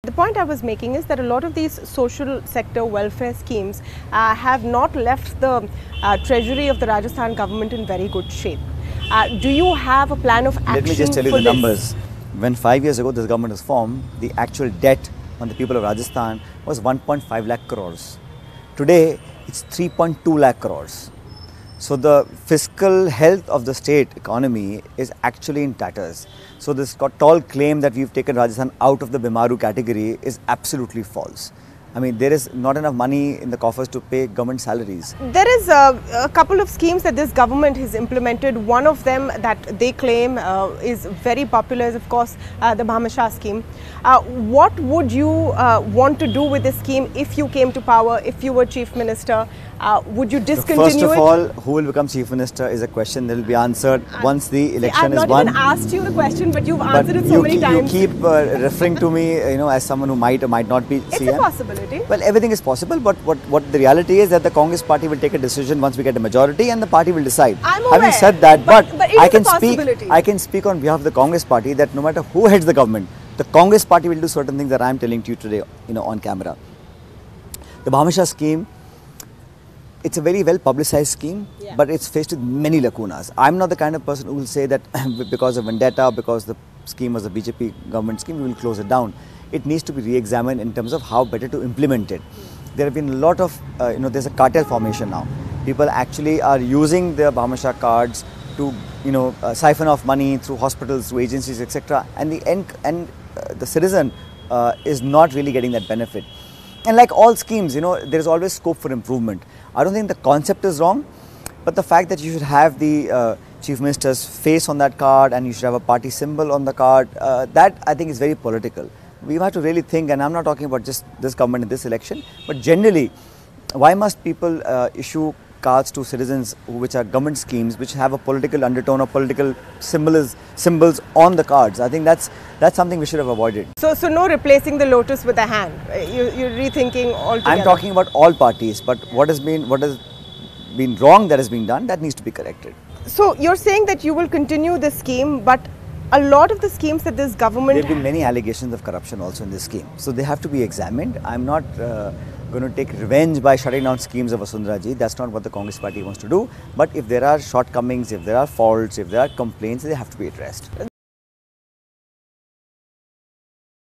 The point I was making is that a lot of these social sector welfare schemes have not left the treasury of the Rajasthan government in very good shape. Do you have a plan of action? Let me just tell you the numbers. When 5 years ago this government was formed, the actual debt on the people of Rajasthan was 1.5 lakh crores. Today, it's 3.2 lakh crores. So the fiscal health of the state economy is actually in tatters. So this tall claim that we've taken Rajasthan out of the Bimaru category is absolutely false. I mean, there is not enough money in the coffers to pay government salaries. There is a couple of schemes that this government has implemented. One of them that they claim is very popular is, of course, the Bhamashah scheme. What would you want to do with this scheme if you came to power, if you were Chief Minister? Would you discontinue it? First of all, who will become Chief Minister is a question that will be answered once the election is won. I've not even asked you the question, but you've answered it so many times. You keep referring to me, as someone who might or might not be CM. It's a possibility. Well, everything is possible, but what the reality is that the Congress party will take a decision once we get a majority, and the party will decide. I'm aware. Having said that, but I can speak on behalf of the Congress party that no matter who heads the government, the Congress party will do certain things that I am telling to you today, on camera. The Bhamashah scheme, it's a very well publicized scheme, but it's faced with many lacunas. I'm not the kind of person who will say that because of vendetta, because the scheme was a BJP government scheme, we will close it down. It needs to be re-examined in terms of how better to implement it. There have been a lot of, there's a cartel formation now. People actually are using their Bhamashah cards to, siphon off money through hospitals, through agencies, etc. And the citizen is not really getting that benefit. And like all schemes, there is always scope for improvement. I don't think the concept is wrong, but the fact that you should have the Chief Minister's face on that card and you should have a party symbol on the card, that I think is very political. We have to really think, and I'm not talking about just this government in this election, but generally, why must people issue cards to citizens which are government schemes which have a political undertone or political symbols on the cards? I think that's something we should have avoided. So no replacing the lotus with a hand. You're rethinking altogether. I'm talking about all parties, but what has been wrong that has been done, that needs to be corrected. So you're saying that you will continue the scheme, but a lot of the schemes that this government... There have been many allegations of corruption also in this scheme. So they have to be examined. I'm not going to take revenge by shutting down schemes of Vasundhara ji. That's not what the Congress party wants to do. But if there are shortcomings, if there are faults, if there are complaints, they have to be addressed.